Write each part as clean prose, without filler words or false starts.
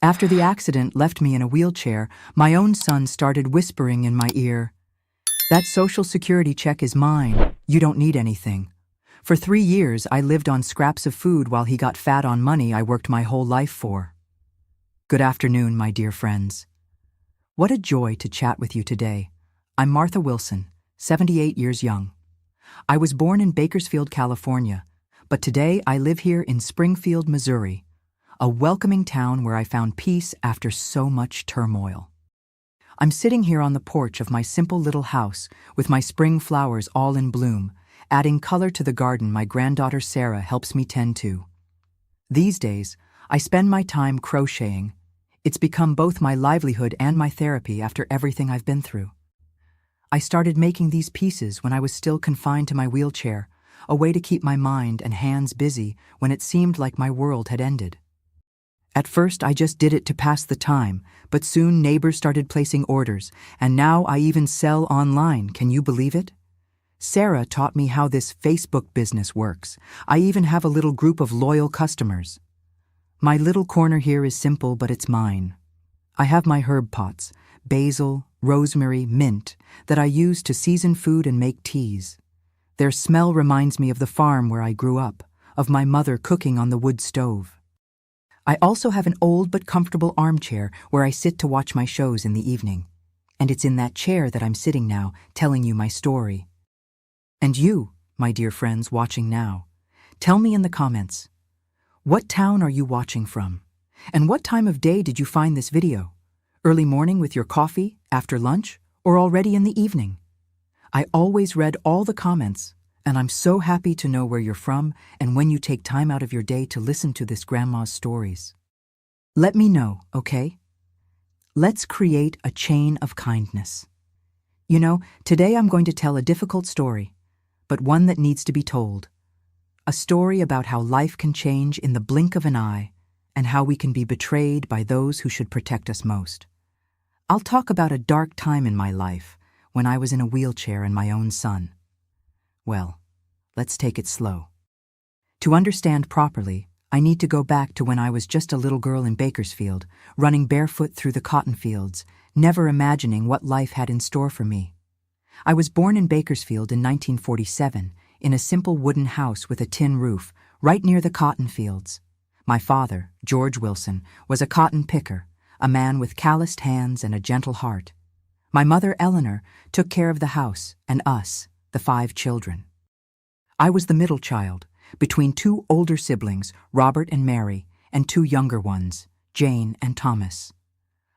After the accident left me in a wheelchair, my own son started whispering in my ear, "That Social Security check is mine. You don't need anything." For 3 years, I lived on scraps of food while he got fat on money I worked my whole life for. Good afternoon, my dear friends. What a joy to chat with you today. I'm Martha Wilson, 78 years young. I was born in Bakersfield, California, but today I live here in Springfield, Missouri, a welcoming town where I found peace after so much turmoil. I'm sitting here on the porch of my simple little house with my spring flowers all in bloom, adding color to the garden my granddaughter Sarah helps me tend to. These days, I spend my time crocheting. It's become both my livelihood and my therapy after everything I've been through. I started making these pieces when I was still confined to my wheelchair, a way to keep my mind and hands busy when it seemed like my world had ended. At first, I just did it to pass the time, but soon neighbors started placing orders, and now I even sell online. Can you believe it? Sarah taught me how this Facebook business works. I even have a little group of loyal customers. My little corner here is simple, but it's mine. I have my herb pots, basil, rosemary, mint, that I use to season food and make teas. Their smell reminds me of the farm where I grew up, of my mother cooking on the wood stove. I also have an old but comfortable armchair where I sit to watch my shows in the evening. And it's in that chair that I'm sitting now, telling you my story. And you, my dear friends watching now, tell me in the comments, what town are you watching from? And what time of day did you find this video? Early morning with your coffee, after lunch, or already in the evening? I always read all the comments, and I'm so happy to know where you're from and when you take time out of your day to listen to this grandma's stories. Let me know, okay? Let's create a chain of kindness. You know, today I'm going to tell a difficult story, but one that needs to be told. A story about how life can change in the blink of an eye and how we can be betrayed by those who should protect us most. I'll talk about a dark time in my life when I was in a wheelchair and my own son. Well, let's take it slow. To understand properly, I need to go back to when I was just a little girl in Bakersfield, running barefoot through the cotton fields, never imagining what life had in store for me. I was born in Bakersfield in 1947, in a simple wooden house with a tin roof, right near the cotton fields. My father, George Wilson, was a cotton picker, a man with calloused hands and a gentle heart. My mother, Eleanor, took care of the house and us, the 5 children. I was the middle child, between 2 older siblings, Robert and Mary, and 2 younger ones, Jane and Thomas.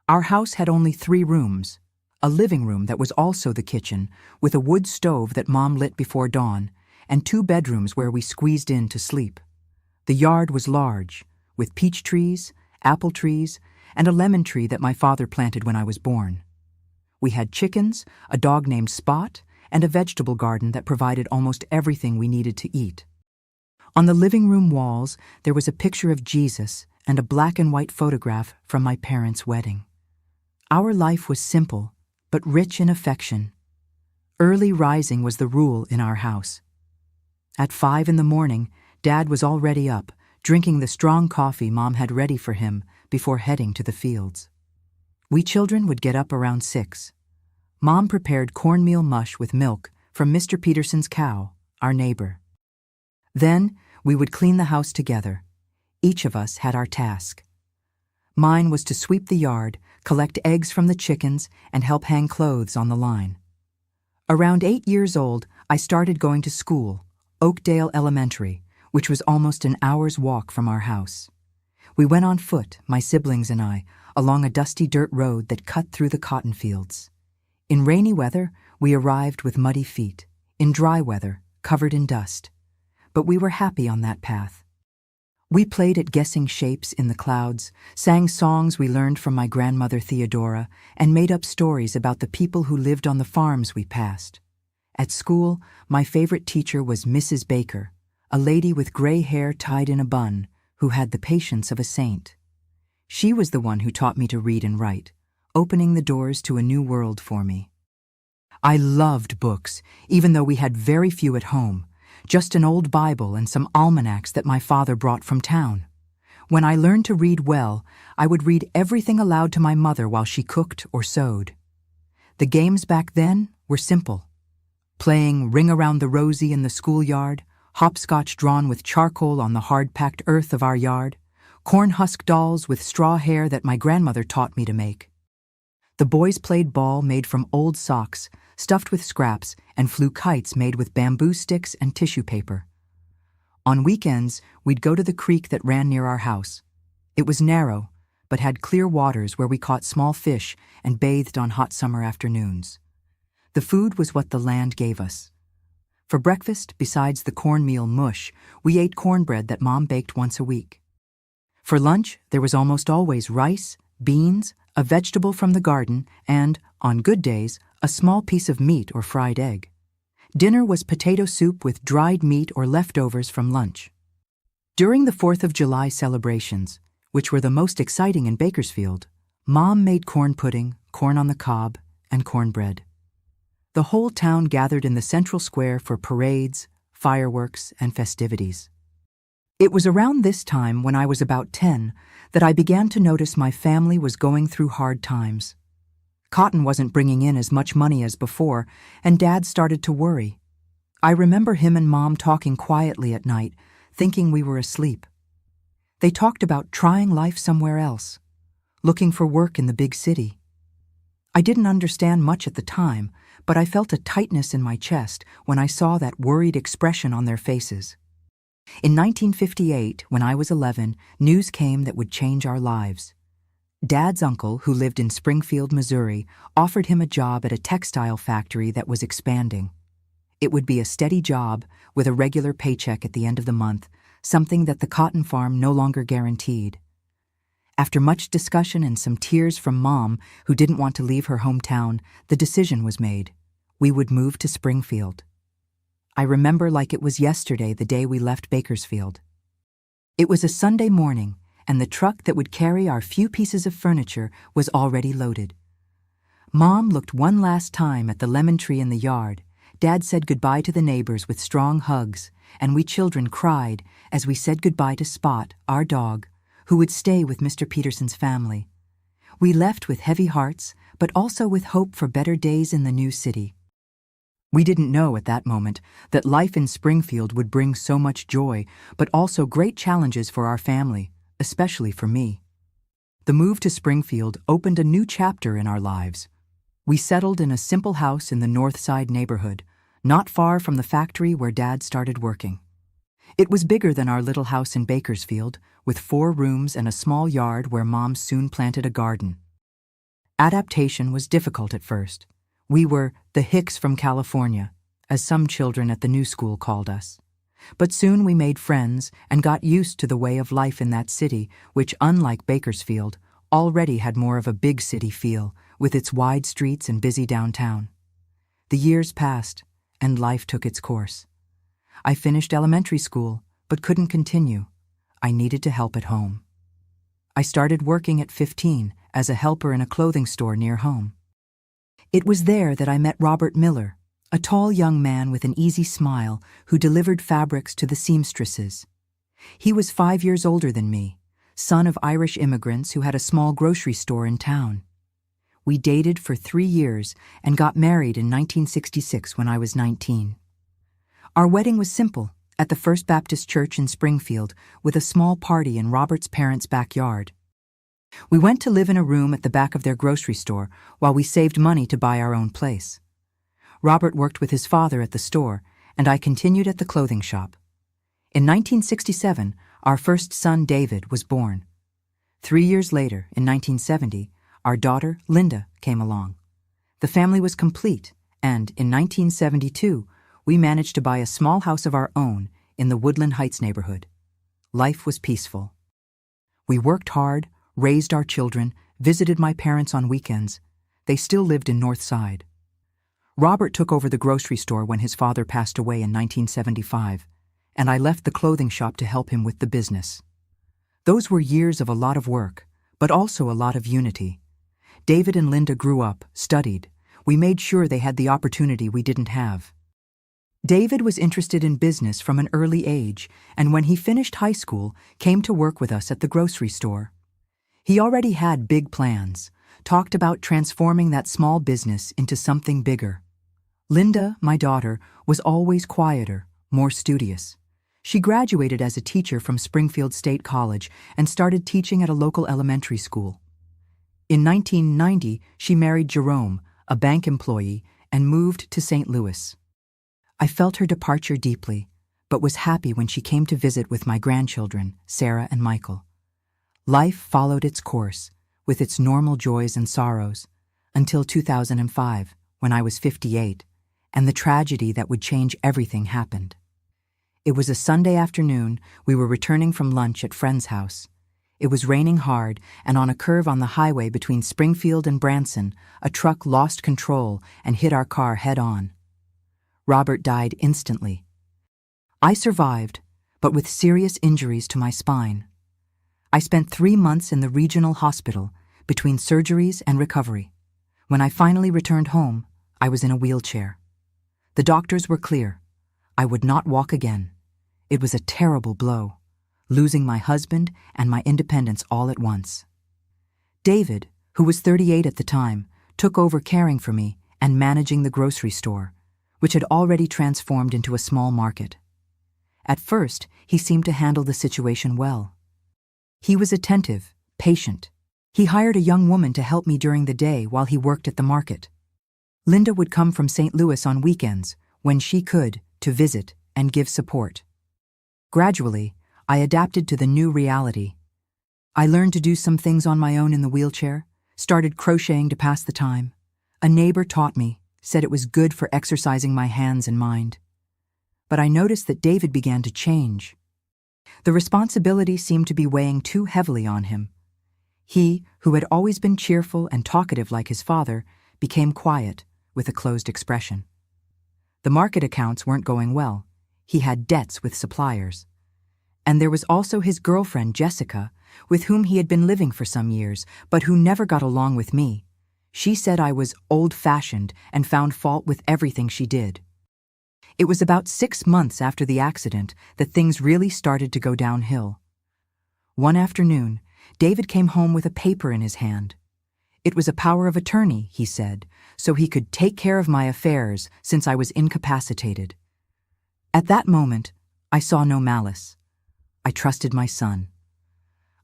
Our house had only 3 rooms, a living room that was also the kitchen, with a wood stove that Mom lit before dawn, and 2 bedrooms where we squeezed in to sleep. The yard was large, with peach trees, apple trees, and a lemon tree that my father planted when I was born. We had chickens, a dog named Spot, and a vegetable garden that provided almost everything we needed to eat. On the living room walls, there was a picture of Jesus and a black and white photograph from my parents' wedding. Our life was simple, but rich in affection. Early rising was the rule in our house. At 5 in the morning, Dad was already up, drinking the strong coffee Mom had ready for him before heading to the fields. We children would get up around 6. Mom prepared cornmeal mush with milk from Mr. Peterson's cow, our neighbor. Then we would clean the house together. Each of us had our task. Mine was to sweep the yard, collect eggs from the chickens, and help hang clothes on the line. Around 8 years old, I started going to school, Oakdale Elementary, which was almost an hour's walk from our house. We went on foot, my siblings and I, along a dusty dirt road that cut through the cotton fields. In rainy weather, we arrived with muddy feet. In dry weather, covered in dust. But we were happy on that path. We played at guessing shapes in the clouds, sang songs we learned from my grandmother Theodora, and made up stories about the people who lived on the farms we passed. At school, my favorite teacher was Mrs. Baker, a lady with gray hair tied in a bun, who had the patience of a saint. She was the one who taught me to read and write, opening the doors to a new world for me. I loved books, even though we had very few at home, just an old Bible and some almanacs that my father brought from town. When I learned to read well, I would read everything aloud to my mother while she cooked or sewed. The games back then were simple. Playing Ring Around the Rosie in the schoolyard, hopscotch drawn with charcoal on the hard-packed earth of our yard, corn-husk dolls with straw hair that my grandmother taught me to make. The boys played ball made from old socks, stuffed with scraps, and flew kites made with bamboo sticks and tissue paper. On weekends, we'd go to the creek that ran near our house. It was narrow, but had clear waters where we caught small fish and bathed on hot summer afternoons. The food was what the land gave us. For breakfast, besides the cornmeal mush, we ate cornbread that Mom baked once a week. For lunch, there was almost always rice, beans, a vegetable from the garden, and, on good days, a small piece of meat or fried egg. Dinner was potato soup with dried meat or leftovers from lunch. During the 4th of July celebrations, which were the most exciting in Bakersfield, Mom made corn pudding, corn on the cob, and cornbread. The whole town gathered in the central square for parades, fireworks, and festivities. It was around this time, when I was about 10, that I began to notice my family was going through hard times. Cotton wasn't bringing in as much money as before, and Dad started to worry. I remember him and Mom talking quietly at night, thinking we were asleep. They talked about trying life somewhere else, looking for work in the big city. I didn't understand much at the time, but I felt a tightness in my chest when I saw that worried expression on their faces. In 1958, when I was 11, news came that would change our lives. Dad's uncle, who lived in Springfield, Missouri, offered him a job at a textile factory that was expanding. It would be a steady job with a regular paycheck at the end of the month, something that the cotton farm no longer guaranteed. After much discussion and some tears from Mom, who didn't want to leave her hometown, the decision was made. We would move to Springfield. I remember like it was yesterday, the day we left Bakersfield. It was a Sunday morning, and the truck that would carry our few pieces of furniture was already loaded. Mom looked one last time at the lemon tree in the yard. Dad said goodbye to the neighbors with strong hugs, and we children cried as we said goodbye to Spot, our dog, who would stay with Mr. Peterson's family. We left with heavy hearts, but also with hope for better days in the new city. We didn't know at that moment that life in Springfield would bring so much joy, but also great challenges for our family, especially for me. The move to Springfield opened a new chapter in our lives. We settled in a simple house in the North Side neighborhood, not far from the factory where Dad started working. It was bigger than our little house in Bakersfield, with 4 rooms and a small yard where Mom soon planted a garden. Adaptation was difficult at first. We were the Hicks from California, as some children at the new school called us. But soon we made friends and got used to the way of life in that city, which, unlike Bakersfield, already had more of a big city feel, with its wide streets and busy downtown. The years passed, and life took its course. I finished elementary school, but couldn't continue. I needed to help at home. I started working at 15 as a helper in a clothing store near home. It was there that I met Robert Miller, a tall young man with an easy smile who delivered fabrics to the seamstresses. He was 5 years older than me, son of Irish immigrants who had a small grocery store in town. We dated for 3 years and got married in 1966 when I was 19. Our wedding was simple, at the First Baptist Church in Springfield, with a small party in Robert's parents' backyard. We went to live in a room at the back of their grocery store while we saved money to buy our own place. Robert worked with his father at the store, and I continued at the clothing shop. In 1967, our first son, David, was born. 3 years later, in 1970, our daughter, Linda, came along. The family was complete, and in 1972, we managed to buy a small house of our own in the Woodland Heights neighborhood. Life was peaceful. We worked hard, raised our children, visited my parents on weekends. They still lived in North Side. Robert took over the grocery store when his father passed away in 1975, and I left the clothing shop to help him with the business. Those were years of a lot of work, but also a lot of unity. David and Linda grew up, studied. We made sure they had the opportunity we didn't have. David was interested in business from an early age, and when he finished high school, came to work with us at the grocery store. He already had big plans, talked about transforming that small business into something bigger. Linda, my daughter, was always quieter, more studious. She graduated as a teacher from Springfield State College and started teaching at a local elementary school. In 1990, she married Jerome, a bank employee, and moved to St. Louis. I felt her departure deeply, but was happy when she came to visit with my grandchildren, Sarah and Michael. Life followed its course, with its normal joys and sorrows, until 2005, when I was 58, and the tragedy that would change everything happened. It was a Sunday afternoon. We were returning from lunch at friend's house. It was raining hard, and on a curve on the highway between Springfield and Branson, a truck lost control and hit our car head-on. Robert died instantly. I survived, but with serious injuries to my spine. I spent 3 months in the regional hospital, between surgeries and recovery. When I finally returned home, I was in a wheelchair. The doctors were clear. I would not walk again. It was a terrible blow, losing my husband and my independence all at once. David, who was 38 at the time, took over caring for me and managing the grocery store, which had already transformed into a small market. At first, he seemed to handle the situation well. He was attentive, patient. He hired a young woman to help me during the day while he worked at the market. Linda would come from St. Louis on weekends, when she could, to visit and give support. Gradually, I adapted to the new reality. I learned to do some things on my own in the wheelchair, started crocheting to pass the time. A neighbor taught me, said it was good for exercising my hands and mind. But I noticed that David began to change. The responsibility seemed to be weighing too heavily on him. He, who had always been cheerful and talkative like his father, became quiet, with a closed expression. The market accounts weren't going well. He had debts with suppliers. And there was also his girlfriend, Jessica, with whom he had been living for some years, but who never got along with me. She said I was old-fashioned and found fault with everything she did. It was about 6 months after the accident that things really started to go downhill. One afternoon, David came home with a paper in his hand. It was a power of attorney, he said, so he could take care of my affairs since I was incapacitated. At that moment, I saw no malice. I trusted my son.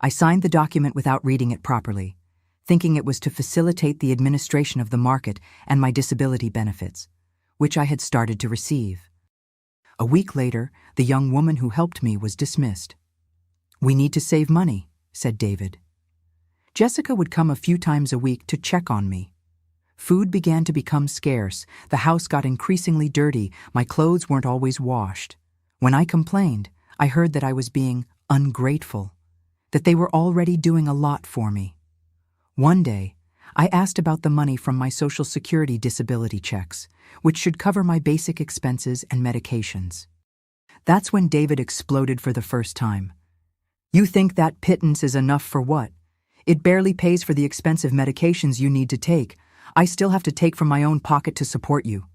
I signed the document without reading it properly, thinking it was to facilitate the administration of the market and my disability benefits, which I had started to receive. A week later, the young woman who helped me was dismissed. "We need to save money," said David. Jessica would come a few times a week to check on me. Food began to become scarce, the house got increasingly dirty, my clothes weren't always washed. When I complained, I heard that I was being ungrateful, that they were already doing a lot for me. One day, I asked about the money from my Social Security disability checks, which should cover my basic expenses and medications. That's when David exploded for the first time. "You think that pittance is enough for what? It barely pays for the expensive medications you need to take. I still have to take from my own pocket to support you."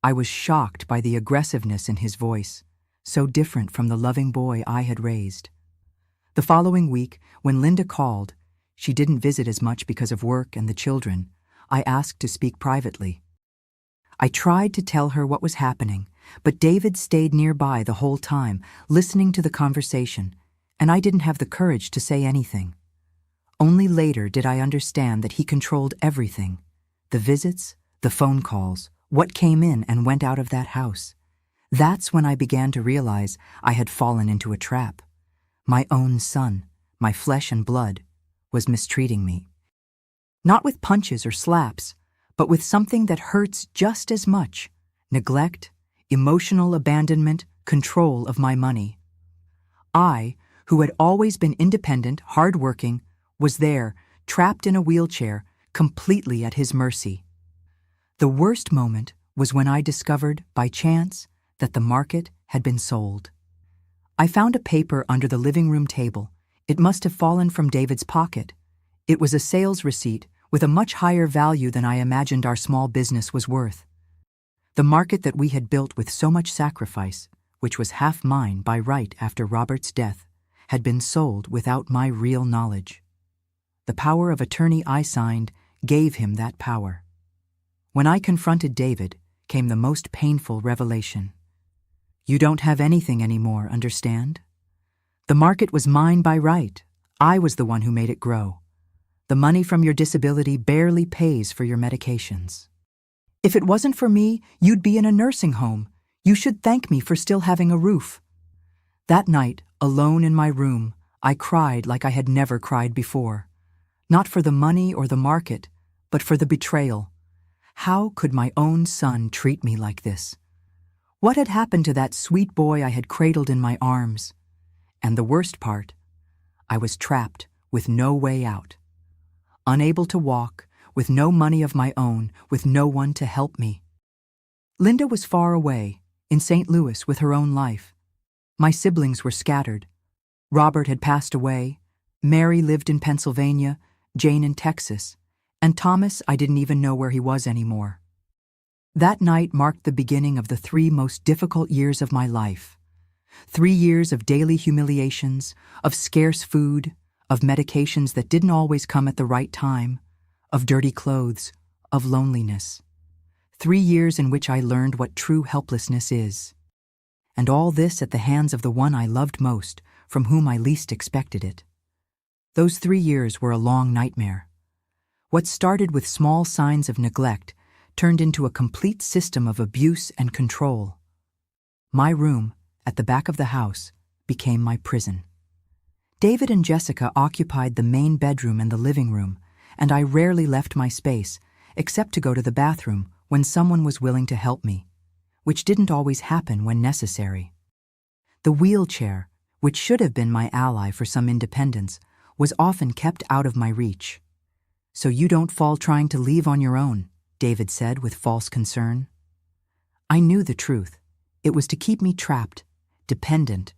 I was shocked by the aggressiveness in his voice, so different from the loving boy I had raised. The following week, when Linda called, she didn't visit as much because of work and the children. I asked to speak privately. I tried to tell her what was happening, but David stayed nearby the whole time, listening to the conversation, and I didn't have the courage to say anything. Only later did I understand that he controlled everything: the visits, the phone calls, what came in and went out of that house. That's when I began to realize I had fallen into a trap. My own son, my flesh and blood, was mistreating me. Not with punches or slaps, but with something that hurts just as much: neglect, emotional abandonment, control of my money. I, who had always been independent, hard-working, was there, trapped in a wheelchair, completely at his mercy. The worst moment was when I discovered, by chance, that the market had been sold. I found a paper under the living room table. It must have fallen from David's pocket. It was a sales receipt with a much higher value than I imagined our small business was worth. The market that we had built with so much sacrifice, which was half mine by right after Robert's death, had been sold without my real knowledge. The power of attorney I signed gave him that power. When I confronted David, came the most painful revelation. You don't have anything anymore, understand? The market was mine by right. I was the one who made it grow. The money from your disability barely pays for your medications. If it wasn't for me, you'd be in a nursing home. You should thank me for still having a roof. That night, alone in my room, I cried like I had never cried before. Not for the money or the market, but for the betrayal. How could my own son treat me like this? What had happened to that sweet boy I had cradled in my arms? And the worst part, I was trapped with no way out. Unable to walk, with no money of my own, with no one to help me. Linda was far away, in St. Louis with her own life. My siblings were scattered. Robert had passed away, Mary lived in Pennsylvania, Jane in Texas, and Thomas, I didn't even know where he was anymore. That night marked the beginning of the 3 most difficult years of my life. 3 years of daily humiliations, of scarce food, of medications that didn't always come at the right time, of dirty clothes, of loneliness. 3 years in which I learned what true helplessness is. And all this at the hands of the one I loved most, from whom I least expected it. Those 3 years were a long nightmare. What started with small signs of neglect turned into a complete system of abuse and control. My room, at the back of the house, became my prison. David and Jessica occupied the main bedroom and the living room, and I rarely left my space, except to go to the bathroom when someone was willing to help me, which didn't always happen when necessary. The wheelchair, which should have been my ally for some independence, was often kept out of my reach. So you don't fall trying to leave on your own, David said with false concern. I knew the truth. It was to keep me trapped, dependent,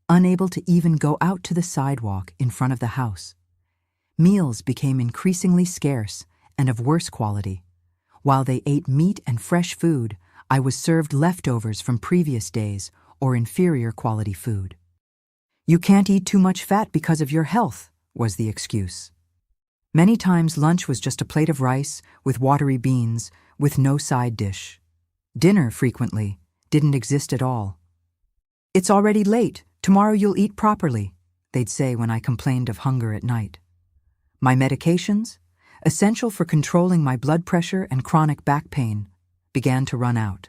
unable to even go out to the sidewalk in front of the house. Meals became increasingly scarce and of worse quality. While they ate meat and fresh food, I was served leftovers from previous days or inferior quality food. You can't eat too much fat because of your health, was the excuse. Many times lunch was just a plate of rice with watery beans with no side dish. Dinner, frequently, didn't exist at all. It's already late. Tomorrow you'll eat properly, they'd say when I complained of hunger at night. My medications, essential for controlling my blood pressure and chronic back pain, began to run out.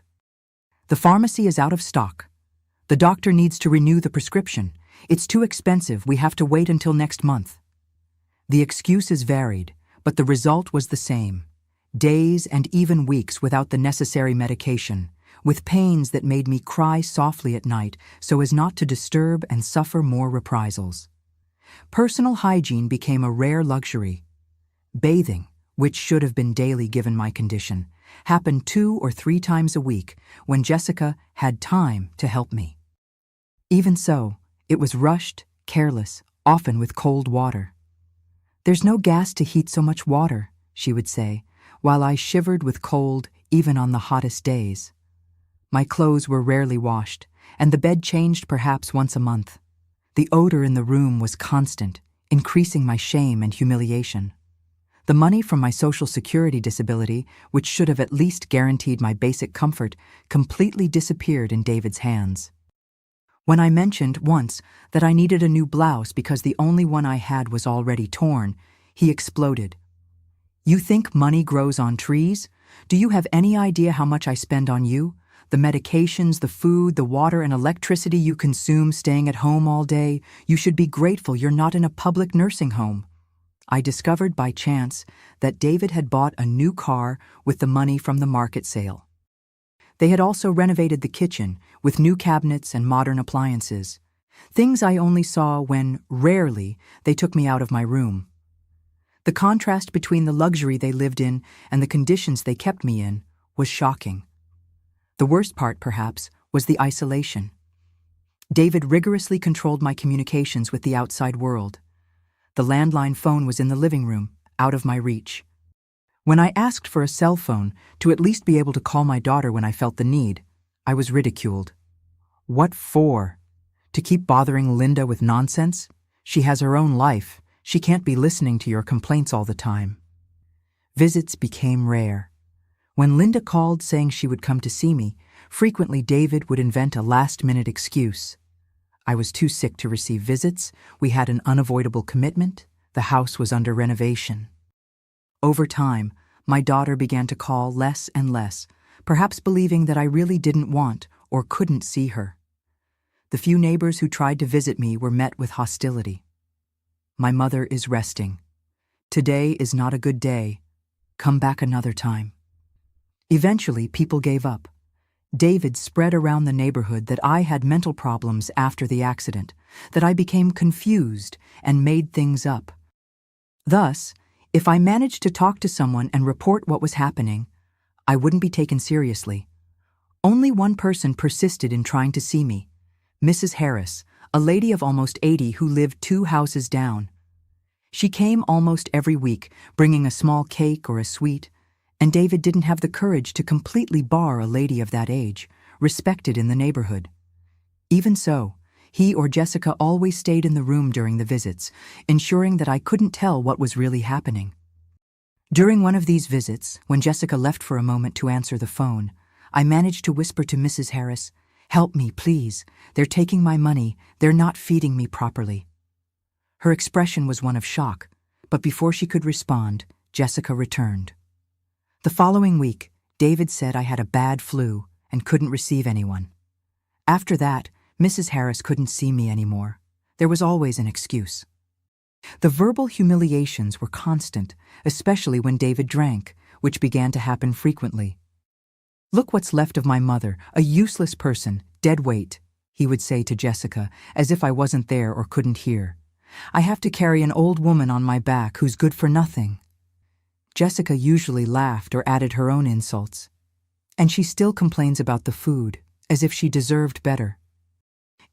The pharmacy is out of stock. The doctor needs to renew the prescription. It's too expensive. We have to wait until next month. The excuses varied, but the result was the same. Days and even weeks without the necessary medication, with pains that made me cry softly at night so as not to disturb and suffer more reprisals. Personal hygiene became a rare luxury. Bathing, which should have been daily given my condition, happened 2 or 3 times a week when Jessica had time to help me. Even so, it was rushed, careless, often with cold water. There's no gas to heat so much water, she would say, while I shivered with cold even on the hottest days. My clothes were rarely washed, and the bed changed perhaps once a month. The odor in the room was constant, increasing my shame and humiliation. The money from my Social Security disability, which should have at least guaranteed my basic comfort, completely disappeared in David's hands. When I mentioned once that I needed a new blouse because the only one I had was already torn, he exploded. You think money grows on trees? Do you have any idea how much I spend on you? The medications, the food, the water and electricity you consume staying at home all day? You should be grateful you're not in a public nursing home. I discovered by chance that David had bought a new car with the money from the market sale. They had also renovated the kitchen with new cabinets and modern appliances, things I only saw when, rarely, they took me out of my room. The contrast between the luxury they lived in and the conditions they kept me in was shocking. The worst part, perhaps, was the isolation. David rigorously controlled my communications with the outside world. The landline phone was in the living room, out of my reach. When I asked for a cell phone to at least be able to call my daughter when I felt the need, I was ridiculed. What for? To keep bothering Linda with nonsense? She has her own life. She can't be listening to your complaints all the time. Visits became rare. When Linda called saying she would come to see me, frequently David would invent a last-minute excuse. I was too sick to receive visits, we had an unavoidable commitment, the house was under renovation. Over time, my daughter began to call less and less, perhaps believing that I really didn't want or couldn't see her. The few neighbors who tried to visit me were met with hostility. My mother is resting. Today is not a good day. Come back another time. Eventually, people gave up. David spread around the neighborhood that I had mental problems after the accident, that I became confused and made things up. Thus, if I managed to talk to someone and report what was happening, I wouldn't be taken seriously. Only one person persisted in trying to see me, Mrs. Harris, a lady of almost 80 who lived 2 houses down. She came almost every week, bringing a small cake or a sweet, and David didn't have the courage to completely bar a lady of that age, respected in the neighborhood. Even so, he or Jessica always stayed in the room during the visits, ensuring that I couldn't tell what was really happening. During one of these visits, when Jessica left for a moment to answer the phone, I managed to whisper to Mrs. Harris, "Help me, please. They're taking my money. They're not feeding me properly." Her expression was one of shock, but before she could respond, Jessica returned. The following week, David said I had a bad flu and couldn't receive anyone. After that, Mrs. Harris couldn't see me anymore. There was always an excuse. The verbal humiliations were constant, especially when David drank, which began to happen frequently. "Look what's left of my mother, a useless person, dead weight," he would say to Jessica, as if I wasn't there or couldn't hear. "I have to carry an old woman on my back who's good for nothing." Jessica usually laughed or added her own insults. And she still complains about the food, as if she deserved better.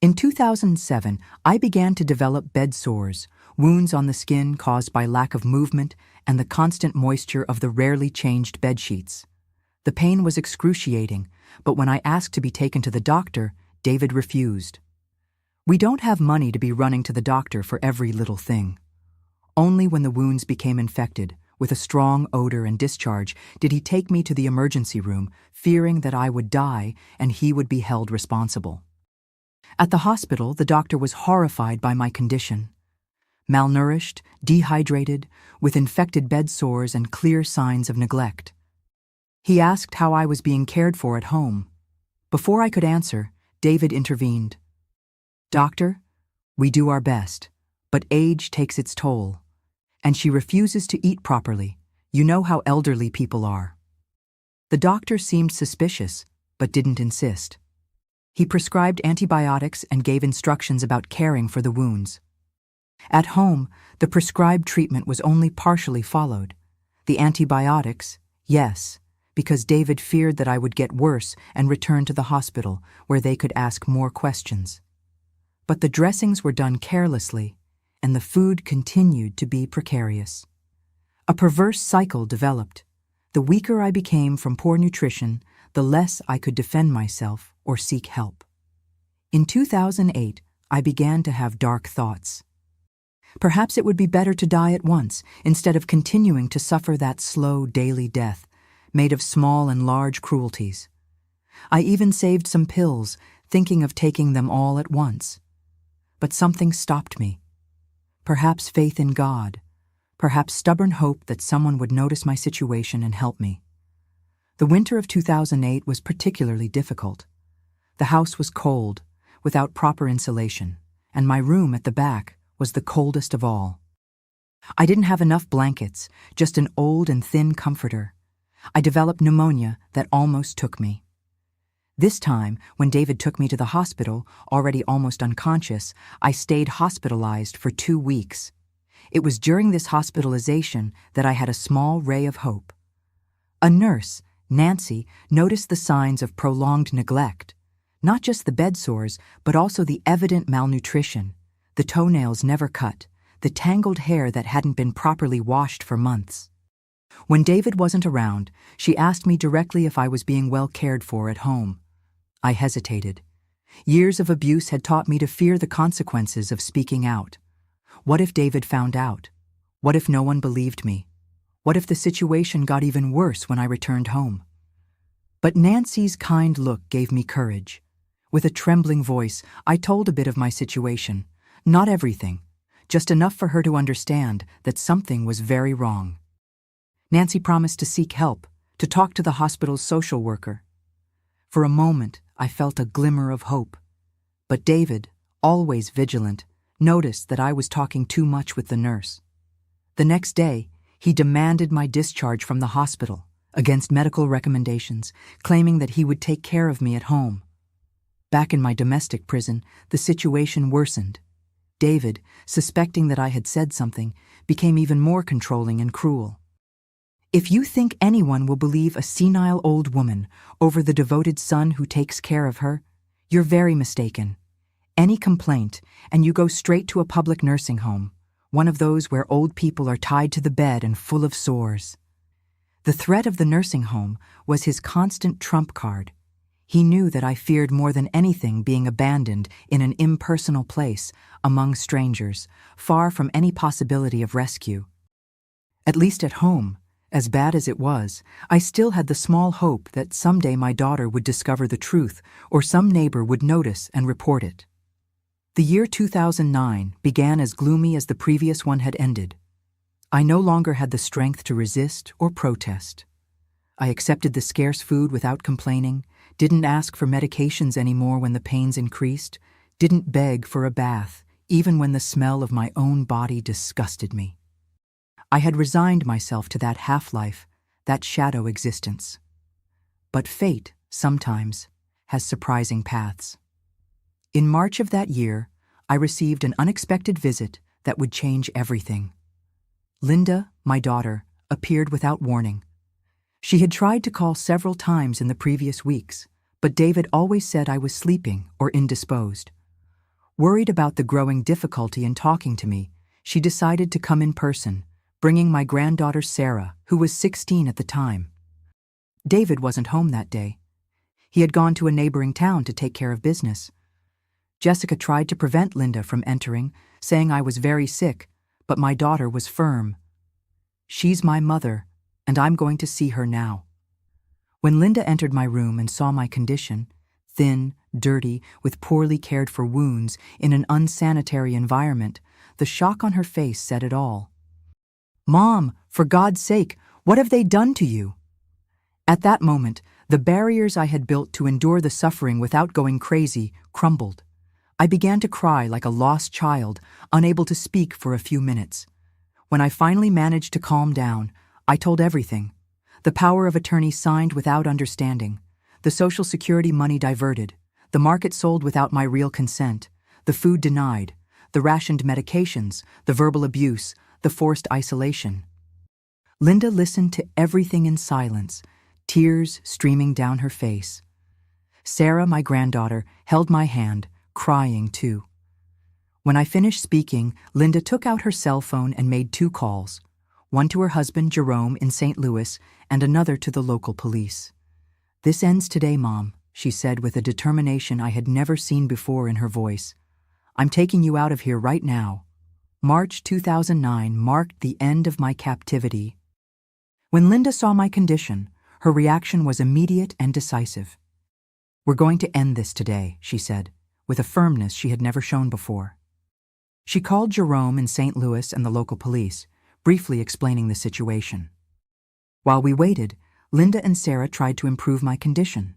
In 2007, I began to develop bed sores, wounds on the skin caused by lack of movement and the constant moisture of the rarely changed bed sheets. The pain was excruciating, but when I asked to be taken to the doctor, David refused. We don't have money to be running to the doctor for every little thing. Only when the wounds became infected, with a strong odor and discharge, did he take me to the emergency room, fearing that I would die and he would be held responsible. At the hospital, the doctor was horrified by my condition. Malnourished, dehydrated, with infected bed sores and clear signs of neglect. He asked how I was being cared for at home. Before I could answer, David intervened. "Doctor, we do our best, but age takes its toll. And she refuses to eat properly. You know how elderly people are." The doctor seemed suspicious, but didn't insist. He prescribed antibiotics and gave instructions about caring for the wounds. At home, the prescribed treatment was only partially followed. The antibiotics, yes, because David feared that I would get worse and return to the hospital, where they could ask more questions. But the dressings were done carelessly, and the food continued to be precarious. A perverse cycle developed. The weaker I became from poor nutrition, the less I could defend myself or seek help. In 2008, I began to have dark thoughts. Perhaps it would be better to die at once instead of continuing to suffer that slow daily death, made of small and large cruelties. I even saved some pills, thinking of taking them all at once. But something stopped me. Perhaps faith in God, perhaps stubborn hope that someone would notice my situation and help me. The winter of 2008 was particularly difficult. The house was cold, without proper insulation, and my room at the back was the coldest of all. I didn't have enough blankets, just an old and thin comforter. I developed pneumonia that almost took me. This time, when David took me to the hospital, already almost unconscious, I stayed hospitalized for 2 weeks. It was during this hospitalization that I had a small ray of hope. A nurse, Nancy, noticed the signs of prolonged neglect, not just the bed sores, but also the evident malnutrition, the toenails never cut, the tangled hair that hadn't been properly washed for months. When David wasn't around, she asked me directly if I was being well cared for at home. I hesitated. Years of abuse had taught me to fear the consequences of speaking out. What if David found out? What if no one believed me? What if the situation got even worse when I returned home? But Nancy's kind look gave me courage. With a trembling voice, I told a bit of my situation. Not everything, just enough for her to understand that something was very wrong. Nancy promised to seek help, to talk to the hospital's social worker. For a moment, I felt a glimmer of hope. But David, always vigilant, noticed that I was talking too much with the nurse. The next day, he demanded my discharge from the hospital, against medical recommendations, claiming that he would take care of me at home. Back in my domestic prison, the situation worsened. David, suspecting that I had said something, became even more controlling and cruel. If you think anyone will believe a senile old woman over the devoted son who takes care of her, you're very mistaken. Any complaint, and you go straight to a public nursing home, one of those where old people are tied to the bed and full of sores. The threat of the nursing home was his constant trump card. He knew that I feared more than anything being abandoned in an impersonal place, among strangers, far from any possibility of rescue. At least at home, as bad as it was, I still had the small hope that someday my daughter would discover the truth or some neighbor would notice and report it. The year 2009 began as gloomy as the previous one had ended. I no longer had the strength to resist or protest. I accepted the scarce food without complaining, didn't ask for medications anymore when the pains increased, didn't beg for a bath, even when the smell of my own body disgusted me. I had resigned myself to that half-life, that shadow existence. But fate, sometimes, has surprising paths. In March of that year, I received an unexpected visit that would change everything. Linda, my daughter, appeared without warning. She had tried to call several times in the previous weeks, but David always said I was sleeping or indisposed. Worried about the growing difficulty in talking to me, she decided to come in person, bringing my granddaughter Sarah, who was 16 at the time. David wasn't home that day. He had gone to a neighboring town to take care of business. Jessica tried to prevent Linda from entering, saying I was very sick, but my daughter was firm. "She's my mother, and I'm going to see her now." When Linda entered my room and saw my condition, thin, dirty, with poorly cared for wounds in an unsanitary environment, the shock on her face said it all. "Mom, for God's sake, what have they done to you?" At that moment, the barriers I had built to endure the suffering without going crazy crumbled. I began to cry like a lost child, unable to speak for a few minutes. When I finally managed to calm down, I told everything. The power of attorney signed without understanding, the Social Security money diverted, the market sold without my real consent, the food denied, the rationed medications, the verbal abuse, the forced isolation. Linda listened to everything in silence, tears streaming down her face. Sarah, my granddaughter, held my hand, crying too. When I finished speaking, Linda took out her cell phone and made 2 calls, one to her husband, Jerome, in St. Louis, and another to the local police. "This ends today, Mom," she said with a determination I had never seen before in her voice. "I'm taking you out of here right now." March 2009 marked the end of my captivity. When Linda saw my condition, her reaction was immediate and decisive. "We're going to end this today," she said, with a firmness she had never shown before. She called Jerome in St. Louis and the local police, briefly explaining the situation. While we waited, Linda and Sarah tried to improve my condition.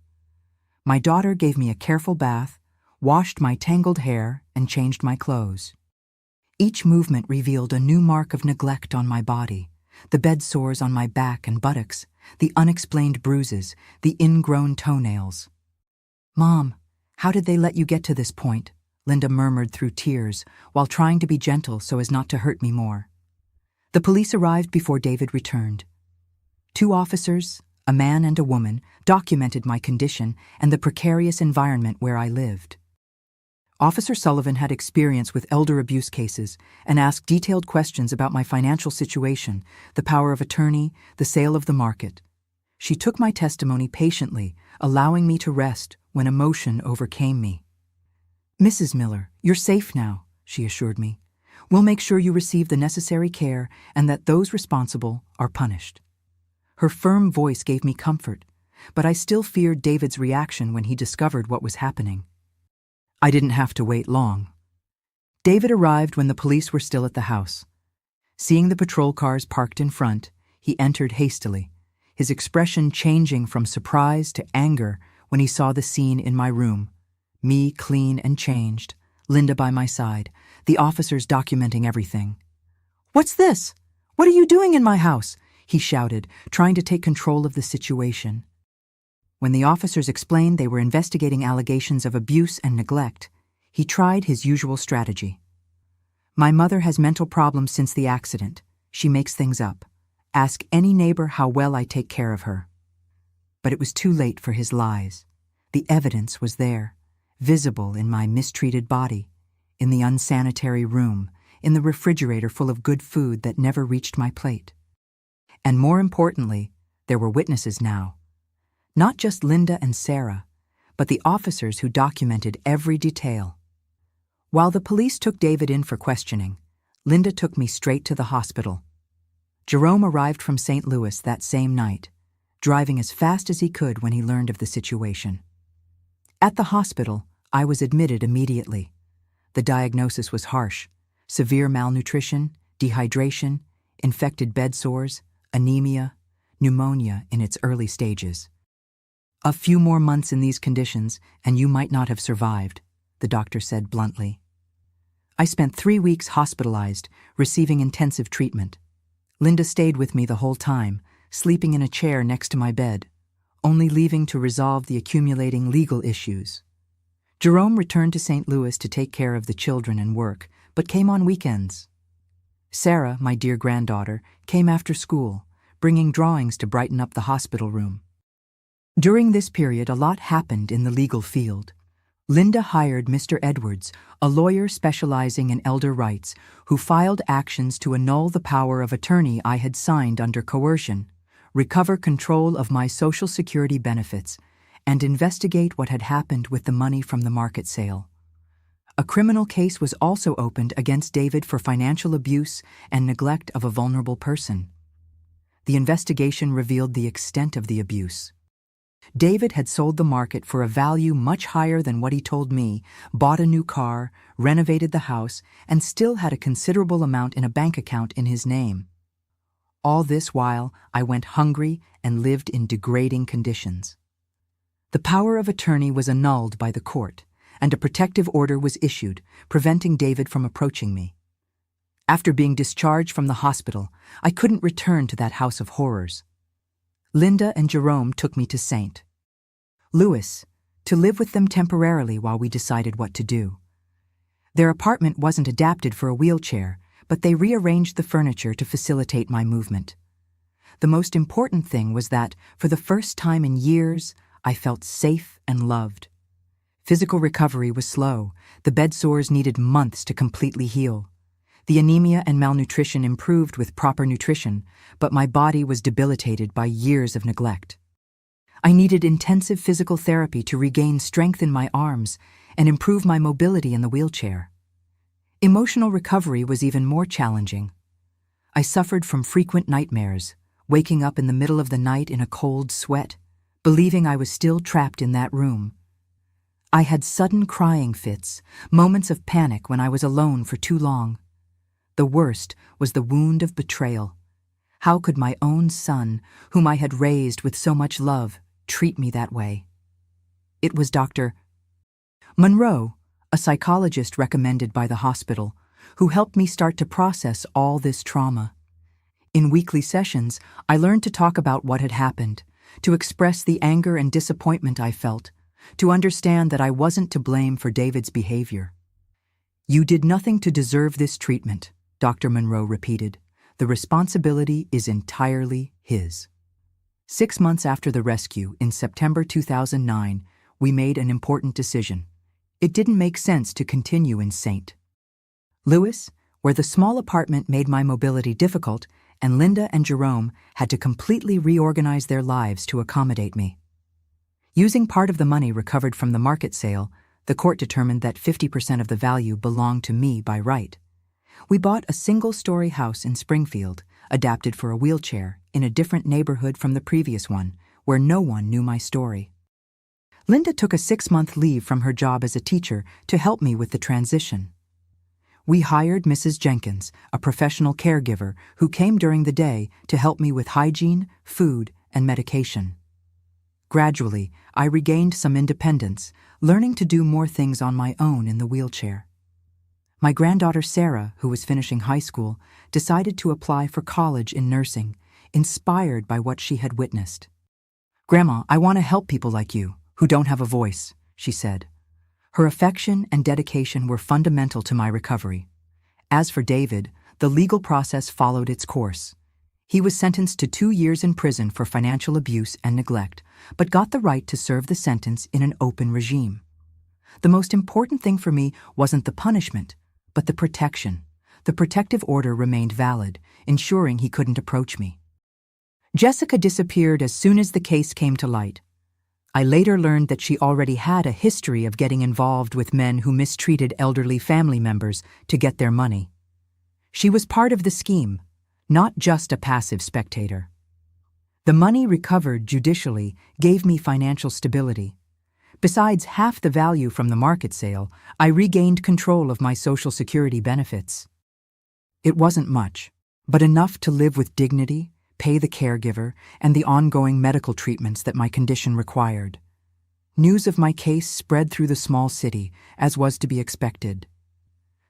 My daughter gave me a careful bath, washed my tangled hair, and changed my clothes. Each movement revealed a new mark of neglect on my body, the bed sores on my back and buttocks, the unexplained bruises, the ingrown toenails. "Mom, how did they let you get to this point?" Linda murmured through tears, while trying to be gentle so as not to hurt me more. The police arrived before David returned. 2 officers, a man and a woman, documented my condition and the precarious environment where I lived. Officer Sullivan had experience with elder abuse cases and asked detailed questions about my financial situation, the power of attorney, the sale of the market. She took my testimony patiently, allowing me to rest when emotion overcame me. "Mrs. Miller, you're safe now," she assured me. "We'll make sure you receive the necessary care and that those responsible are punished." Her firm voice gave me comfort, but I still feared David's reaction when he discovered what was happening. I didn't have to wait long. David arrived when the police were still at the house. Seeing the patrol cars parked in front, he entered hastily, his expression changing from surprise to anger when he saw the scene in my room. Me clean and changed, Linda by my side, the officers documenting everything. "What's this? What are you doing in my house?" he shouted, trying to take control of the situation. When the officers explained they were investigating allegations of abuse and neglect, he tried his usual strategy. "My mother has mental problems since the accident. She makes things up. Ask any neighbor how well I take care of her." But it was too late for his lies. The evidence was there, visible in my mistreated body, in the unsanitary room, in the refrigerator full of good food that never reached my plate. And more importantly, there were witnesses now. Not just Linda and Sarah, but the officers who documented every detail. While the police took David in for questioning, Linda took me straight to the hospital. Jerome arrived from St. Louis that same night, driving as fast as he could when he learned of the situation. At the hospital, I was admitted immediately. The diagnosis was harsh: severe malnutrition, dehydration, infected bed sores, anemia, pneumonia in its early stages. "A few more months in these conditions, and you might not have survived," the doctor said bluntly. I spent 3 weeks hospitalized, receiving intensive treatment. Linda stayed with me the whole time, sleeping in a chair next to my bed, only leaving to resolve the accumulating legal issues. Jerome returned to St. Louis to take care of the children and work, but came on weekends. Sarah, my dear granddaughter, came after school, bringing drawings to brighten up the hospital room. During this period, a lot happened in the legal field. Linda hired Mr. Edwards, a lawyer specializing in elder rights, who filed actions to annul the power of attorney I had signed under coercion, recover control of my Social Security benefits, and investigate what had happened with the money from the market sale. A criminal case was also opened against David for financial abuse and neglect of a vulnerable person. The investigation revealed the extent of the abuse. David had sold the market for a value much higher than what he told me, bought a new car, renovated the house, and still had a considerable amount in a bank account in his name. All this while, I went hungry and lived in degrading conditions. The power of attorney was annulled by the court, and a protective order was issued, preventing David from approaching me. After being discharged from the hospital, I couldn't return to that house of horrors. Linda and Jerome took me to St. Louis to live with them temporarily while we decided what to do. Their apartment wasn't adapted for a wheelchair, but they rearranged the furniture to facilitate my movement. The most important thing was that, for the first time in years, I felt safe and loved. Physical recovery was slow. The bed sores needed months to completely heal. The anemia and malnutrition improved with proper nutrition, but my body was debilitated by years of neglect. I needed intensive physical therapy to regain strength in my arms and improve my mobility in the wheelchair. Emotional recovery was even more challenging. I suffered from frequent nightmares, waking up in the middle of the night in a cold sweat, believing I was still trapped in that room. I had sudden crying fits, moments of panic when I was alone for too long. The worst was the wound of betrayal. How could my own son, whom I had raised with so much love, treat me that way? It was Dr. Monroe, a psychologist recommended by the hospital, who helped me start to process all this trauma. In weekly sessions, I learned to talk about what had happened, to express the anger and disappointment I felt, to understand that I wasn't to blame for David's behavior. "You did nothing to deserve this treatment," Dr. Monroe repeated. "The responsibility is entirely his." 6 months after the rescue, in September 2009, we made an important decision. It didn't make sense to continue in St. Louis, where the small apartment made my mobility difficult, and Linda and Jerome had to completely reorganize their lives to accommodate me. Using part of the money recovered from the market sale, the court determined that 50% of the value belonged to me by right. We bought a single-story house in Springfield, adapted for a wheelchair, in a different neighborhood from the previous one, where no one knew my story. Linda took a 6-month leave from her job as a teacher to help me with the transition. We hired Mrs. Jenkins, a professional caregiver who came during the day to help me with hygiene, food, and medication. Gradually, I regained some independence, learning to do more things on my own in the wheelchair. My granddaughter Sarah, who was finishing high school, decided to apply for college in nursing, inspired by what she had witnessed. "Grandma, I want to help people like you, who don't have a voice," she said. Her affection and dedication were fundamental to my recovery. As for David, the legal process followed its course. He was sentenced to 2 years in prison for financial abuse and neglect, but got the right to serve the sentence in an open regime. The most important thing for me wasn't the punishment, but the protection. The protective order remained valid, ensuring he couldn't approach me. Jessica disappeared as soon as the case came to light. I later learned that she already had a history of getting involved with men who mistreated elderly family members to get their money. She was part of the scheme, not just a passive spectator. The money recovered judicially gave me financial stability. Besides half the value from the market sale, I regained control of my Social Security benefits. It wasn't much, but enough to live with dignity, pay the caregiver, and the ongoing medical treatments that my condition required. News of my case spread through the small city, as was to be expected.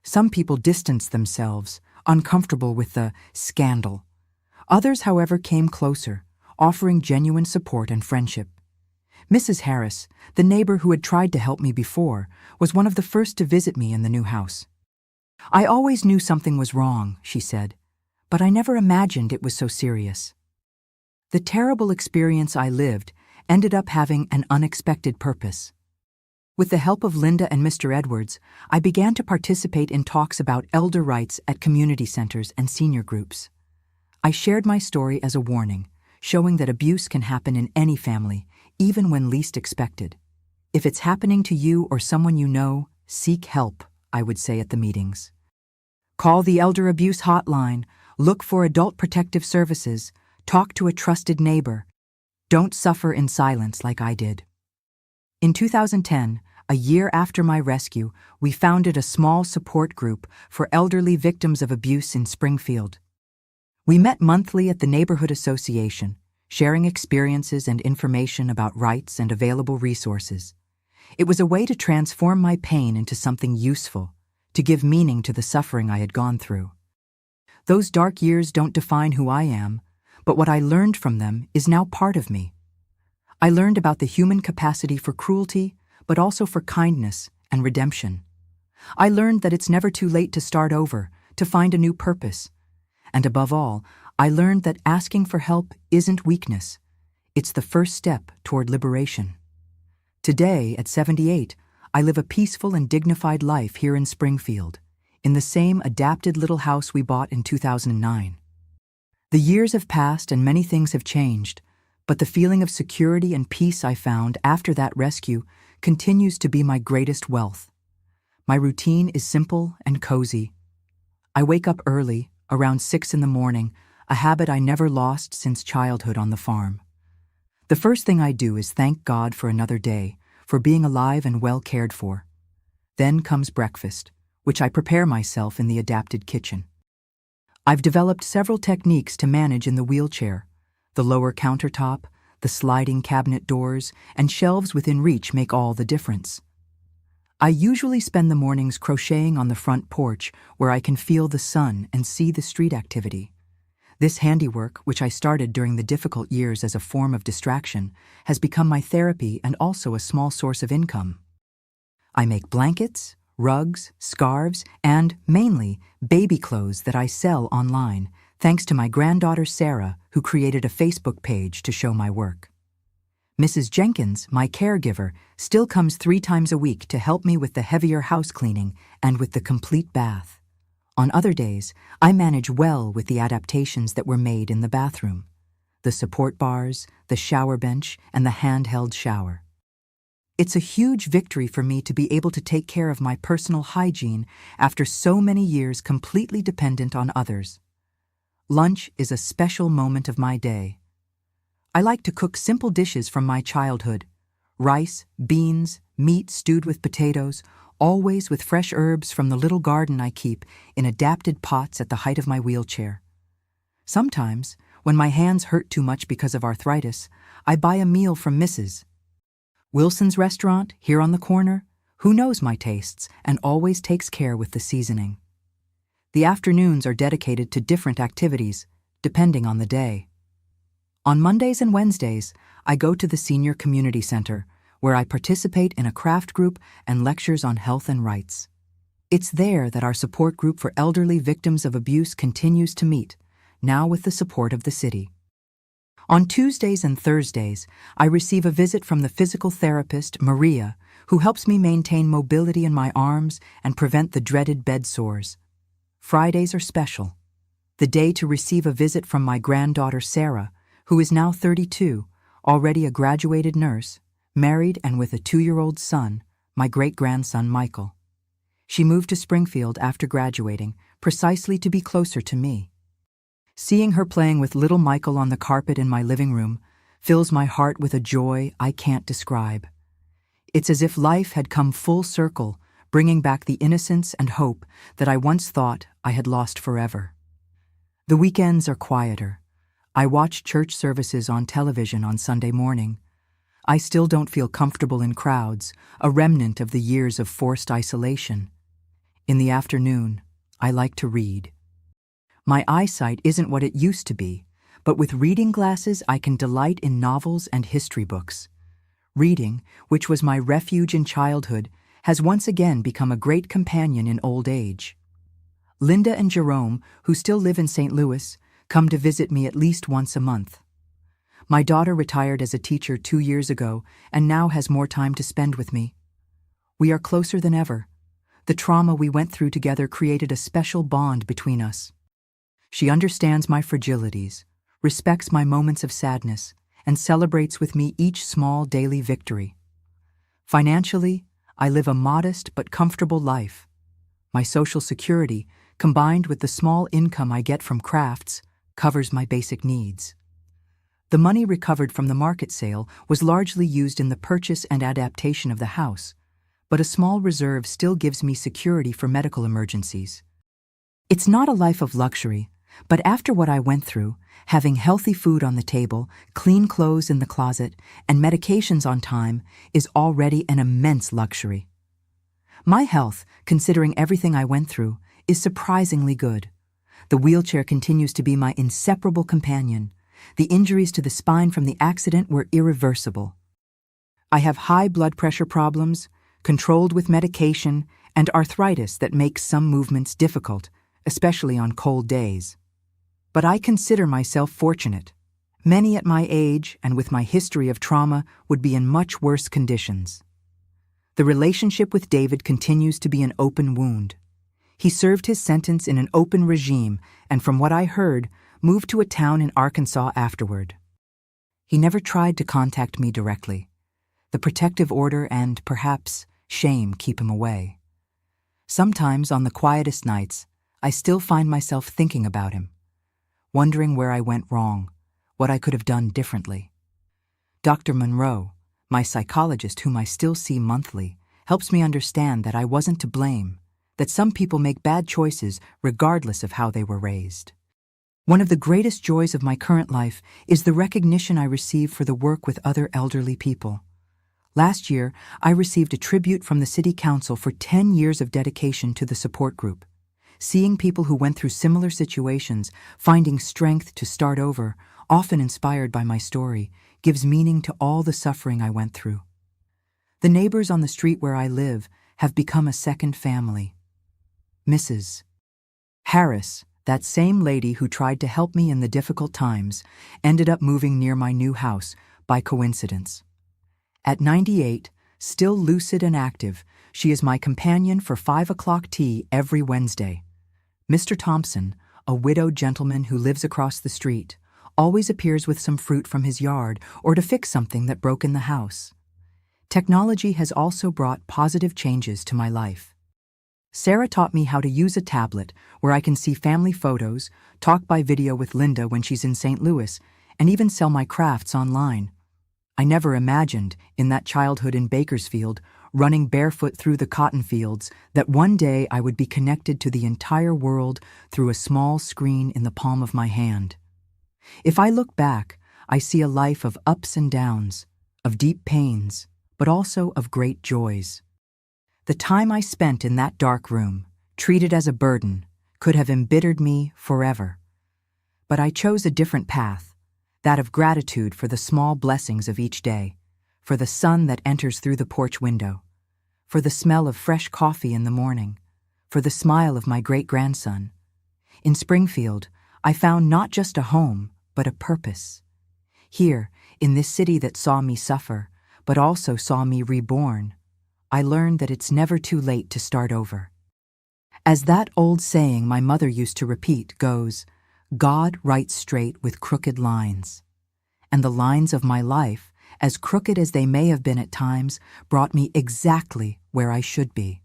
Some people distanced themselves, uncomfortable with the scandal. Others, however, came closer, offering genuine support and friendship. Mrs. Harris, the neighbor who had tried to help me before, was one of the first to visit me in the new house. "I always knew something was wrong," she said, "but I never imagined it was so serious." The terrible experience I lived ended up having an unexpected purpose. With the help of Linda and Mr. Edwards, I began to participate in talks about elder rights at community centers and senior groups. I shared my story as a warning, showing that abuse can happen in any family, even when least expected. If it's happening to you or someone you know, seek help, I would say at the meetings. Call the Elder Abuse Hotline, look for adult protective services, talk to a trusted neighbor. Don't suffer in silence like I did. In 2010, a year after my rescue, we founded a small support group for elderly victims of abuse in Springfield. We met monthly at the neighborhood association, sharing experiences and information about rights and available resources. It was a way to transform my pain into something useful, to give meaning to the suffering I had gone through. Those dark years don't define who I am, but what I learned from them is now part of me. I learned about the human capacity for cruelty, but also for kindness and redemption. I learned that it's never too late to start over, to find a new purpose. And above all, I learned that asking for help isn't weakness. It's the first step toward liberation. Today, at 78, I live a peaceful and dignified life here in Springfield, in the same adapted little house we bought in 2009. The years have passed and many things have changed, but the feeling of security and peace I found after that rescue continues to be my greatest wealth. My routine is simple and cozy. I wake up early, around 6 in the morning, a habit I never lost since childhood on the farm. The first thing I do is thank God for another day, for being alive and well cared for. Then comes breakfast, which I prepare myself in the adapted kitchen. I've developed several techniques to manage in the wheelchair. The lower countertop, the sliding cabinet doors, and shelves within reach make all the difference. I usually spend the mornings crocheting on the front porch where I can feel the sun and see the street activity. This handiwork, which I started during the difficult years as a form of distraction, has become my therapy and also a small source of income. I make blankets, rugs, scarves, and, mainly, baby clothes that I sell online, thanks to my granddaughter Sarah, who created a Facebook page to show my work. Mrs. Jenkins, my caregiver, still comes 3 times a week to help me with the heavier house cleaning and with the complete bath. On other days, I manage well with the adaptations that were made in the bathroom: the support bars, the shower bench, and the handheld shower. It's a huge victory for me to be able to take care of my personal hygiene after so many years completely dependent on others. Lunch is a special moment of my day. I like to cook simple dishes from my childhood: rice, beans, meat stewed with potatoes, always with fresh herbs from the little garden I keep in adapted pots at the height of my wheelchair. Sometimes, when my hands hurt too much because of arthritis, I buy a meal from Mrs. Wilson's restaurant, here on the corner, who knows my tastes and always takes care with the seasoning. The afternoons are dedicated to different activities, depending on the day. On Mondays and Wednesdays, I go to the Senior Community Center, where I participate in a craft group and lectures on health and rights. It's there that our support group for elderly victims of abuse continues to meet, now with the support of the city. On Tuesdays and Thursdays, I receive a visit from the physical therapist, Maria, who helps me maintain mobility in my arms and prevent the dreaded bed sores. Fridays are special: the day to receive a visit from my granddaughter, Sarah, who is now 32, already a graduated nurse, married and with a 2-year-old son, my great-grandson, Michael. She moved to Springfield after graduating, precisely to be closer to me. Seeing her playing with little Michael on the carpet in my living room fills my heart with a joy I can't describe. It's as if life had come full circle, bringing back the innocence and hope that I once thought I had lost forever. The weekends are quieter. I watch church services on television on Sunday morning. I still don't feel comfortable in crowds, a remnant of the years of forced isolation. In the afternoon, I like to read. My eyesight isn't what it used to be, but with reading glasses I can delight in novels and history books. Reading, which was my refuge in childhood, has once again become a great companion in old age. Linda and Jerome, who still live in St. Louis, come to visit me at least once a month. My daughter retired as a teacher 2 years ago and now has more time to spend with me. We are closer than ever. The trauma we went through together created a special bond between us. She understands my fragilities, respects my moments of sadness, and celebrates with me each small daily victory. Financially, I live a modest but comfortable life. My Social Security, combined with the small income I get from crafts, covers my basic needs. The money recovered from the market sale was largely used in the purchase and adaptation of the house, but a small reserve still gives me security for medical emergencies. It's not a life of luxury, but after what I went through, having healthy food on the table, clean clothes in the closet, and medications on time is already an immense luxury. My health, considering everything I went through, is surprisingly good. The wheelchair continues to be my inseparable companion. The injuries to the spine from the accident were irreversible. I have high blood pressure problems, controlled with medication, and arthritis that makes some movements difficult, especially on cold days. But I consider myself fortunate. Many at my age and with my history of trauma would be in much worse conditions. The relationship with David continues to be an open wound. He served his sentence in an open regime and, from what I heard, moved to a town in Arkansas afterward. He never tried to contact me directly. The protective order and, perhaps, shame keep him away. Sometimes, on the quietest nights, I still find myself thinking about him, wondering where I went wrong, what I could have done differently. Dr. Monroe, my psychologist whom I still see monthly, helps me understand that I wasn't to blame, that some people make bad choices regardless of how they were raised. One of the greatest joys of my current life is the recognition I receive for the work with other elderly people. Last year, I received a tribute from the City Council for 10 years of dedication to the support group. Seeing people who went through similar situations finding strength to start over, often inspired by my story, gives meaning to all the suffering I went through. The neighbors on the street where I live have become a second family. Mrs. Harris, that same lady who tried to help me in the difficult times, ended up moving near my new house by coincidence. At 98, still lucid and active, she is my companion for 5 o'clock tea every Wednesday. Mr. Thompson, a widowed gentleman who lives across the street, always appears with some fruit from his yard or to fix something that broke in the house. Technology has also brought positive changes to my life. Sarah taught me how to use a tablet where I can see family photos, talk by video with Linda when she's in St. Louis, and even sell my crafts online. I never imagined, in that childhood in Bakersfield, running barefoot through the cotton fields, that one day I would be connected to the entire world through a small screen in the palm of my hand. If I look back, I see a life of ups and downs, of deep pains, but also of great joys. The time I spent in that dark room, treated as a burden, could have embittered me forever. But I chose a different path, that of gratitude for the small blessings of each day, for the sun that enters through the porch window, for the smell of fresh coffee in the morning, for the smile of my great-grandson. In Springfield, I found not just a home, but a purpose. Here, in this city that saw me suffer, but also saw me reborn, I learned that it's never too late to start over. As that old saying my mother used to repeat goes, God writes straight with crooked lines. And the lines of my life, as crooked as they may have been at times, brought me exactly where I should be.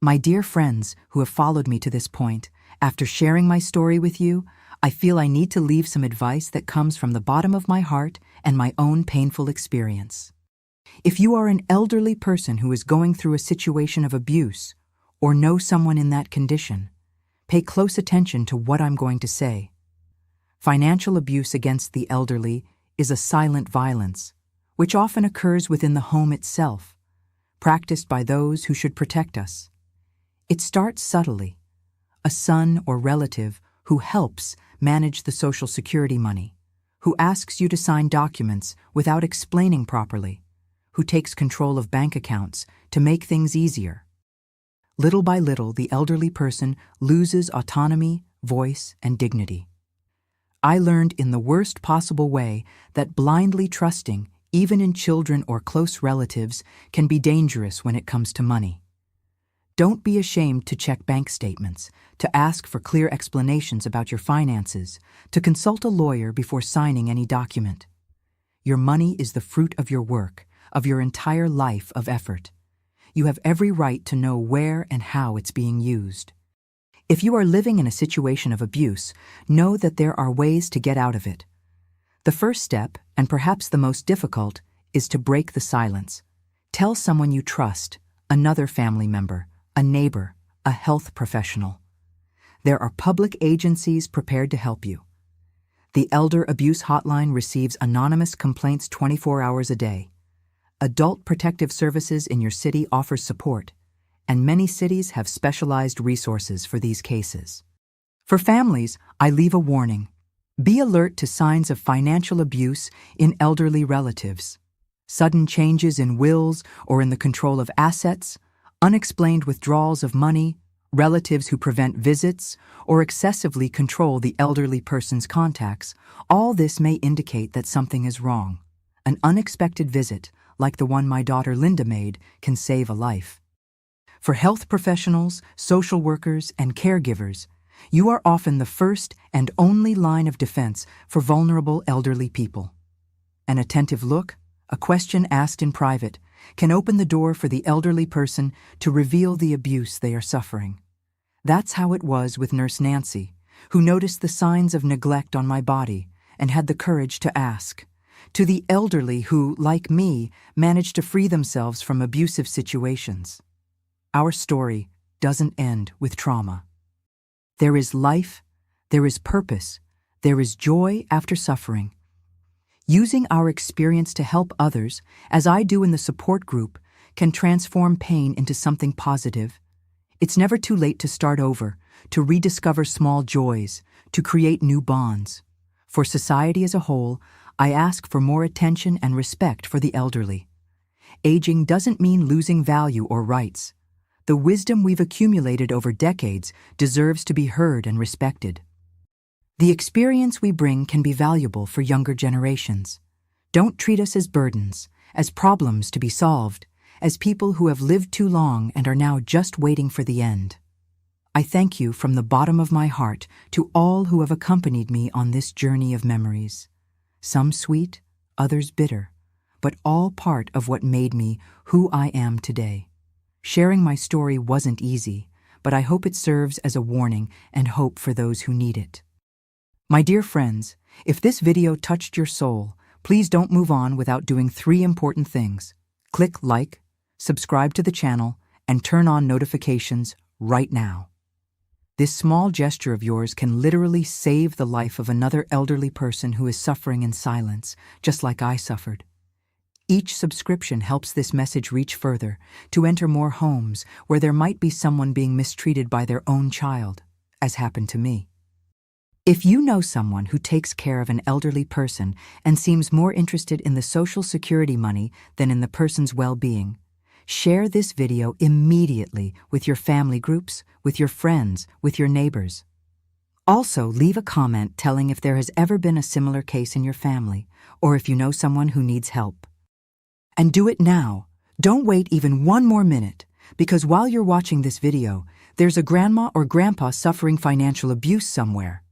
My dear friends who have followed me to this point, after sharing my story with you, I feel I need to leave some advice that comes from the bottom of my heart and my own painful experience. If you are an elderly person who is going through a situation of abuse, or know someone in that condition, pay close attention to what I'm going to say. Financial abuse against the elderly is a silent violence, which often occurs within the home itself, practiced by those who should protect us. It starts subtly. A son or relative who helps manage the Social Security money, who asks you to sign documents without explaining properly, who takes control of bank accounts to make things easier. Little by little, the elderly person loses autonomy, voice, and dignity. I learned in the worst possible way that blindly trusting, even in children or close relatives, can be dangerous when it comes to money. Don't be ashamed to check bank statements, to ask for clear explanations about your finances, to consult a lawyer before signing any document. Your money is the fruit of your work, of your entire life of effort. You have every right to know where and how it's being used. If you are living in a situation of abuse, know that there are ways to get out of it. The first step, and perhaps the most difficult, is to break the silence. Tell someone you trust, another family member, a neighbor, a health professional. There are public agencies prepared to help you. The Elder Abuse Hotline receives anonymous complaints 24 hours a day. Adult Protective Services in your city offers support, and many cities have specialized resources for these cases. For families, I leave a warning. Be alert to signs of financial abuse in elderly relatives. Sudden changes in wills or in the control of assets, unexplained withdrawals of money, relatives who prevent visits or excessively control the elderly person's contacts, all this may indicate that something is wrong. An unexpected visit, like the one my daughter Linda made, can save a life. For health professionals, social workers, and caregivers, you are often the first and only line of defense for vulnerable elderly people. An attentive look, a question asked in private, can open the door for the elderly person to reveal the abuse they are suffering. That's how it was with Nurse Nancy, who noticed the signs of neglect on my body and had the courage to ask. To the elderly who, like me, managed to free themselves from abusive situations. Our story doesn't end with trauma. There is life, there is purpose, there is joy after suffering. Using our experience to help others, as I do in the support group, can transform pain into something positive. It's never too late to start over, to rediscover small joys, to create new bonds. For society as a whole, I ask for more attention and respect for the elderly. Aging doesn't mean losing value or rights. The wisdom we've accumulated over decades deserves to be heard and respected. The experience we bring can be valuable for younger generations. Don't treat us as burdens, as problems to be solved, as people who have lived too long and are now just waiting for the end. I thank you from the bottom of my heart to all who have accompanied me on this journey of memories. Some sweet, others bitter, but all part of what made me who I am today. Sharing my story wasn't easy, but I hope it serves as a warning and hope for those who need it. My dear friends, if this video touched your soul, please don't move on without doing 3 important things. Click like, subscribe to the channel, and turn on notifications right now. This small gesture of yours can literally save the life of another elderly person who is suffering in silence, just like I suffered. Each subscription helps this message reach further, to enter more homes where there might be someone being mistreated by their own child, as happened to me. If you know someone who takes care of an elderly person and seems more interested in the Social Security money than in the person's well-being, share this video immediately with your family groups, with your friends, with your neighbors. Also, leave a comment telling if there has ever been a similar case in your family, or if you know someone who needs help. And do it now. Don't wait even 1 more minute, because while you're watching this video, there's a grandma or grandpa suffering financial abuse somewhere.